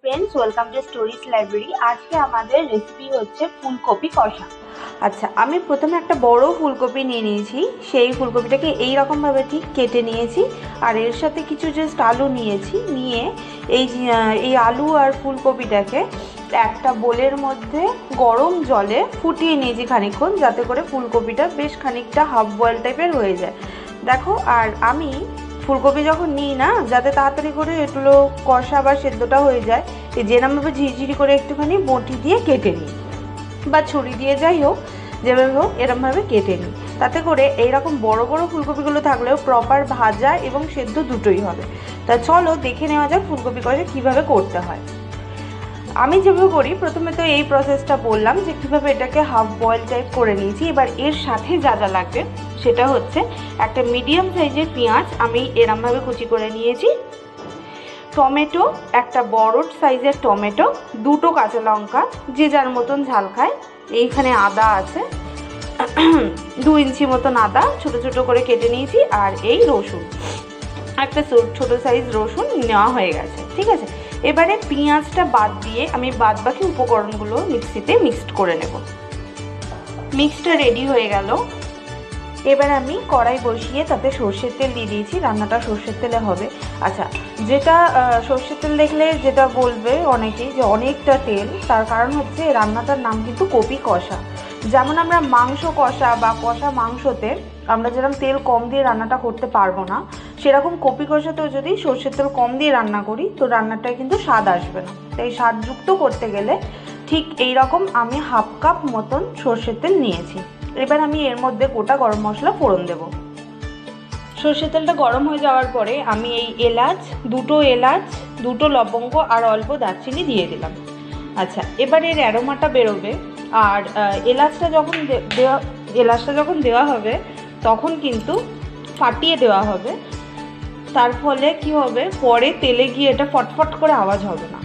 Friends welcome to stories library. आज के हमारे रेसिपी होच्छे फुलकपि कषा। अच्छा आमी प्रथमे एक बड़ो फुलकपि निये निয়েছি। সেই ফুলকপিটাকে এই রকম ভাবে ঠিক কেটে নিয়েছি আর এর সাথে কিছু জাস্ট আলু নিয়েছি, নিয়ে এই আলু আর ফুলকপিটাকে একটা বোলের মধ্যে গরম জলে ফুটিয়ে নিয়েছি খানিকক্ষণ, যাতে করে ফুলকপিটা বেশ খানিকটা হাফ বয়েল টাইপের হয়ে যায়। দেখো আর আমি ফুলকপি যখন নিই না, যাতে তাড়াতাড়ি করে এগুলো কষা বা সেদ্ধটা হয়ে যায়, যেরকমভাবে ঝিরিঝিরি করে একটুখানি বটি দিয়ে কেটে নিই বা ছুরি দিয়ে, যাই হোক যেভাবে হোক এরকমভাবে কেটে নিই। তাতে করে এইরকম বড় বড় ফুলকপিগুলো থাকলেও প্রপার ভাজা এবং সেদ্ধ দুটোই হবে। তা চলো দেখে নেওয়া যাক ফুলকপি কষা কীভাবে করতে হয়। আমি যেভাবে করি প্রথমে তো এই প্রসেসটা বললাম যে কীভাবে এটাকে হাফ বয়েল টাইপ করে নিয়েছি। এবার এর সাথে যা যা লাগবে সেটা হচ্ছে একটা মিডিয়াম সাইজের পেঁয়াজ আমি এরমভাবে কুচি করে নিয়েছি, টমেটো একটা বড় সাইজের টমেটো, দুটো কাঁচা লঙ্কা যে যার মতন ঝাল খায়, এইখানে আদা আছে 2 ইঞ্চি মতন আদা ছোট ছোট করে কেটে নিয়েছি, আর এই রসুন একটা ছোট সাইজ রসুন নেওয়া হয়ে গেছে। ঠিক আছে, এবারে পেঁয়াজটা বাদ দিয়ে আমি বাদ বাকি উপকরণগুলো মিক্সিতে মিক্সড করে নেব। মিক্সটা রেডি হয়ে গেল। এবার আমি কড়াই বসিয়ে তাতে সর্ষের তেল দিয়ে দিয়েছি, রান্নাটা সর্ষের তেলে হবে। আচ্ছা যেটা সর্ষের তেল দেখলে যেটা বলবে অনেকেই যে অনেকটা তেল, তার কারণ হচ্ছে রান্নাটার নাম কিন্তু কপি কষা। যেমন আমরা মাংস কষা বা কষা মাংসতে আমরা যেরকম তেল কম দিয়ে রান্নাটা করতে পারবো না, সেরকম কপি কষাতেও যদি সর্ষের তেল কম দিয়ে রান্না করি তো রান্নাটায় কিন্তু স্বাদ আসবে না। তাই স্বাদযুক্ত করতে গেলে ঠিক এই রকম আমি হাফ কাপ মতন সর্ষের তেল নিয়েছি। এবার আমি এর মধ্যে গোটা গরম মশলা ফোড়ন দেব। সর্ষের তেলটা গরম হয়ে যাওয়ার পরে আমি এই দুটো এলাচ, দুটো লবঙ্গ আর অল্প দারচিনি দিয়ে দিলাম। আচ্ছা এবার এর অ্যারোমাটা বেরোবে, আর এলাচটা যখন দেওয়া হবে তখন কিন্তু ফাটিয়ে দেওয়া হবে, তার ফলে কি হবে পরে তেলে গিয়ে এটা ফটফট করে আওয়াজ হবে না।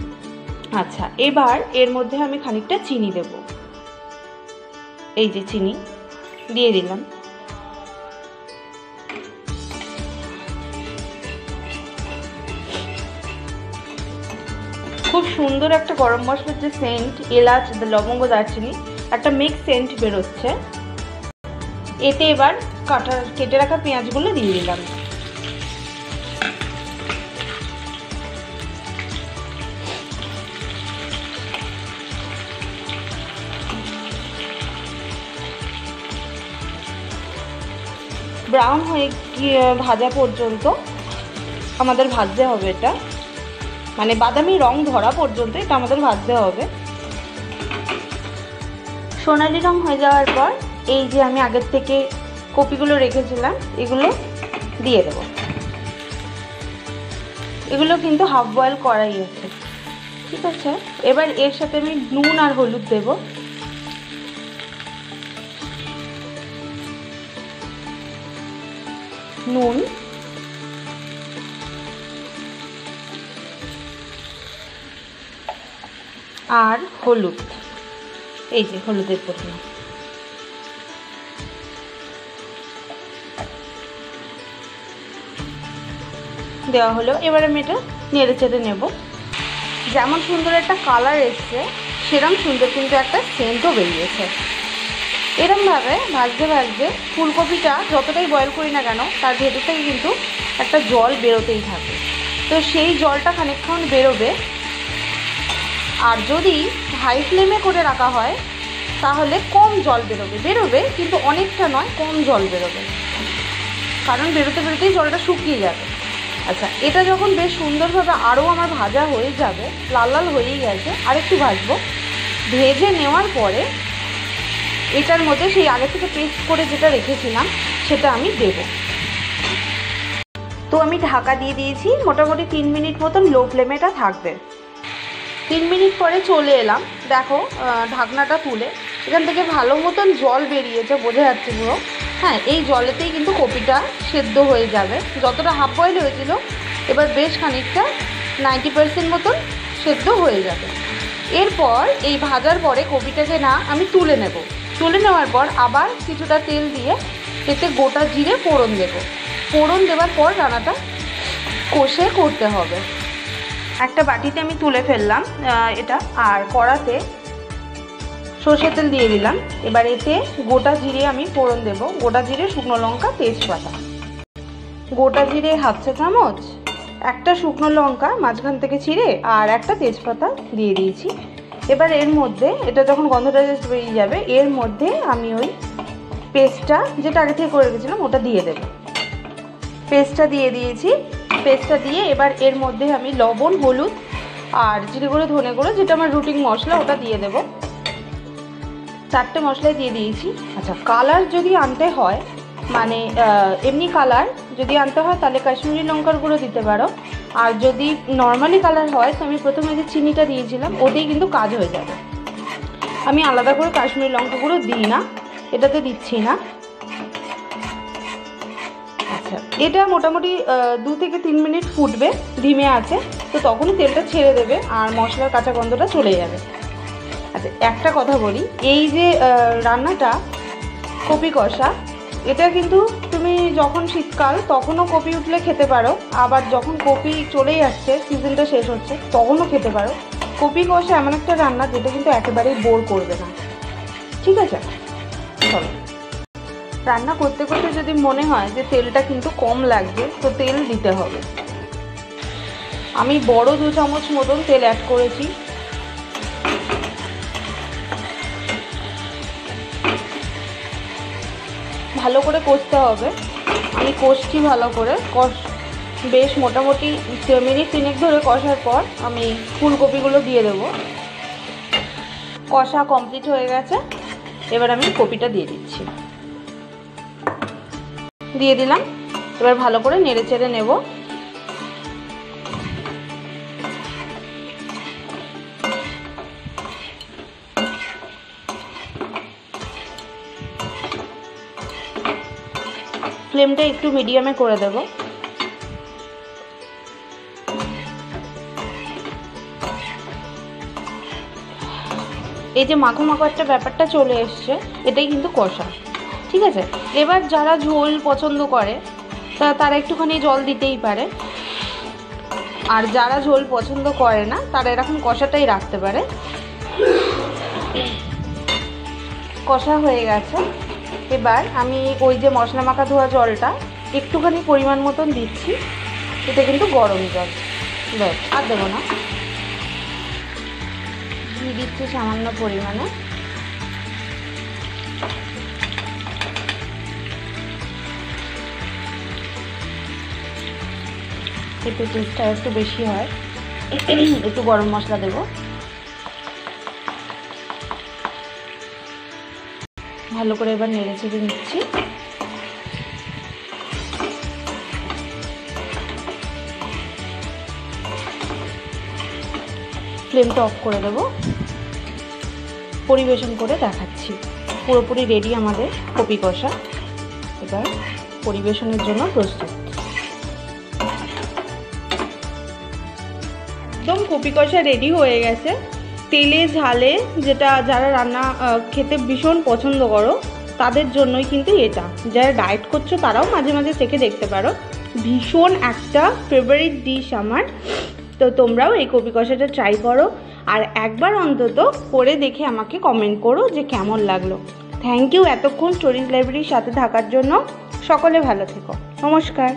আচ্ছা এবার এর মধ্যে আমি খানিকটা চিনি দেব, এই যে চিনি দিয়ে দিলাম। খুব সুন্দর একটা গরম মশলার যে সেন্ট, এলাচ লবঙ্গ দারচিনি একটা মিক্স সেন্ট বেরোচ্ছে। এতে এবার কেটে রাখা পেঁয়াজগুলো দিয়ে দিলাম। ব্রাউন হয়ে ভাজা পর্যন্ত আমাদের ভাজতে হবে, এটা মানে বাদামি রং ধরা পর্যন্ত এটা আমাদের ভাজতে হবে। সোনালি রং হয়ে যাওয়ার পর এই যে আমি আগের থেকে কপিগুলো রেখেছিলাম এগুলো দিয়ে দেব। এগুলো কিন্তু হাফ বয়েল করাই আছে। ঠিক আছে, এবার এর সাথে আমি নুন আর হলুদ দেব। নুন আর হলুদ, এই যে হলুদের পরিমাণ দেওয়া হলো। এবার আমি এটা নেড়ে চেড়ে নেব। যেমন সুন্দর একটা কালার এসছে সেরকম সুন্দর কিন্তু একটা সেন্টও বেরিয়েছে। এরমভাবে ভাজতে ভাজতে ফুলকপিটা যতটাই বয়েল করি না কেন তার ভেতর থেকে কিন্তু একটা জল বেরোতেই থাকে, তো সেই জলটা খানিকক্ষণ বেরোবে। আর যদি হাই ফ্লেমে করে রাখা হয় তাহলে কম জল বেরোবে কিন্তু অনেকটা নয়, কম জল বেরোবে, কারণ বেরোতে বেরোতেই জলটা শুকিয়ে যাবে। আচ্ছা এটা যখন বেশ সুন্দরভাবে আরও আমার ভাজা হয়ে যাবে, লাল লাল হয়েই গেছে, আরেকটু ভাজবো। ভেজে নেওয়ার পরে এটার মধ্যে সেই আগে থেকে পেস্ট করে যেটা রেখেছিলাম সেটা আমি দেব। তো আমি ঢাকা দিয়ে দিয়েছি, মোটামুটি 3 মিনিট মতন লো ফ্লেমে এটা থাকবে। 3 মিনিট পরে চলে এলাম, দেখো ঢাকনাটা তুলে এখান থেকে ভালো মতন জল বেরিয়েছে, বোঝা যাচ্ছে পুরো। হ্যাঁ এই জলেতেই কিন্তু কপিটা সেদ্ধ হয়ে যাবে, যতটা হাফ বয়েল হয়েছিল এবার বেশ খানিকটা 90% মতন সেদ্ধ হয়ে যাবে। এরপর এই ভাজার পরে কপিটাকে না আমি তুলে নেব। তুলে নেওয়ার পর আবার কিছুটা তেল দিয়ে এতে গোটা জিরে ফোড়ন দেব। ফোড়ন দেওয়ার পর রান্নাটা কষে করতে হবে। একটা বাটিতে আমি তুলে ফেললাম এটা, আর কড়াতে সর্ষের তেল দিয়ে দিলাম। এবার এতে গোটা জিরে আমি ফোড়ন দেব, গোটা জিরে, শুকনো লঙ্কা, তেজপাতা। গোটা জিরে হাফ চা চামচ, একটা শুকনো লঙ্কা মাঝখান থেকে ছিঁড়ে আর একটা তেজপাতা দিয়ে দিয়েছি। এবার এর মধ্যে এটা যখন গন্ধটা জাস্ট বেরিয়ে যাবে, এর মধ্যে আমি ওই পেস্টটা যেটা আগে থেকে করে রেখেছিলাম ওটা দিয়ে দেব। পেস্টটা দিয়ে দিয়েছি। পেস্টটা দিয়ে এবার এর মধ্যে আমি লবণ, হলুদ আর জিরে গুঁড়ো, ধনে গুঁড়ো, যেটা আমার রুটিন মশলা, ওটা দিয়ে দেব। 4টে মশলাই দিয়ে দিয়েছি। আচ্ছা, কালার যদি আনতে হয়, মানে এমনি কালার যদি আনতে হয় তাহলে কাশ্মীরি লঙ্কার গুঁড়ো দিতে পারো, আর যদি নর্মালি কালার হয় তো আমি প্রথমে যে চিনিটা দিয়েছিলাম ওতেই কিন্তু কাজ হয়ে যাবে। আমি আলাদা করে কাশ্মীরি লঙ্কা গুঁড়ো দিই না, এটাতে দিচ্ছি না। আচ্ছা, এটা মোটামুটি 2 থেকে 3 মিনিট ফুটবে ধিমে আছে, তো তখনই তেলটা ছেড়ে দেবে আর মশলার কাঁচা গন্ধটা চলে যাবে। আচ্ছা, একটা কথা বলি, এই যে রান্নাটা কপি কষা, এটা কিন্তু তুমি যখন শীতকাল তখনও কপি উঠলে খেতে পারো, আবার যখন কপি চলেই আসছে, সিজনটা শেষ হচ্ছে, তখনও খেতে পারো। কপি কষা এমন একটা রান্না যেটা কিন্তু একেবারেই বোর করবে না। ঠিক আছে, চলো। রান্না করতে করতে যদি মনে হয় যে তেলটা কিন্তু কম লাগছে, তো তেল দিতে হবে। আমি বড় 2 চামচ মতন তেল অ্যাড করেছি। ভালো করে কষতে হবে। আমি কষছি ভালো করে, বেশ মোটামুটি মিনিট 3 ধরে কষার পর আমি ফুলকপিগুলো দিয়ে দেব। কষা কমপ্লিট হয়ে গেছে, এবার আমি কপিটা দিয়ে দিচ্ছি। দিয়ে দিলাম। এবার ভালো করে নেড়ে চেড়ে নেব। ফ্লেমটা একটু মিডিয়ামে করে দেব। এই যে মাখো মাখো একটা ব্যাপারটা চলে এসছে, এটাই কিন্তু কষা। ঠিক আছে, এবার যারা ঝোল পছন্দ করে তারা একটুখানি জল দিতেই পারে, আর যারা ঝোল পছন্দ করে না তারা এরকম কষাটাই রাখতে পারে। কষা হয়ে গেছে। এবার আমি ওই যে মশলা মাখা ধোয়া জলটা একটুখানি পরিমাণ মতন দিচ্ছি। এটা কিন্তু গরম জল, ব্যাস, আর দেবো না। দিয়ে দিচ্ছি সামান্য পরিমাণে। একটু টেস্টটা একটু বেশি হয়, একটু গরম মশলা দেবো। ভালো করে এবার নেড়ে চেড়ে নিচ্ছি। ফ্লেমটা অফ করে দেবো। পরিবেশন করে দেখাচ্ছি। পুরোপুরি রেডি আমাদের কপি কষা। এবার পরিবেশনের জন্য প্রস্তুত। একদম কপি কষা রেডি হয়ে গেছে। তেলে ঝালে যেটা যারা রান্না খেতে ভীষণ পছন্দ করো তাদের জন্যই কিন্তু এটা। যারা ডায়েট করছো তারাও মাঝে মাঝে চেখে দেখতে পারো। ভীষণ একটা ফেভারিট ডিশ আমার। তো তোমরাও এই কপি কষাটা ট্রাই করো, আর একবার অন্তত করে দেখে আমাকে কমেন্ট করো যে কেমন লাগলো। থ্যাংক ইউ এতক্ষণ স্টোরিজ লাইব্রেরির সাথে থাকার জন্য। সকলে ভালো থেকো। নমস্কার।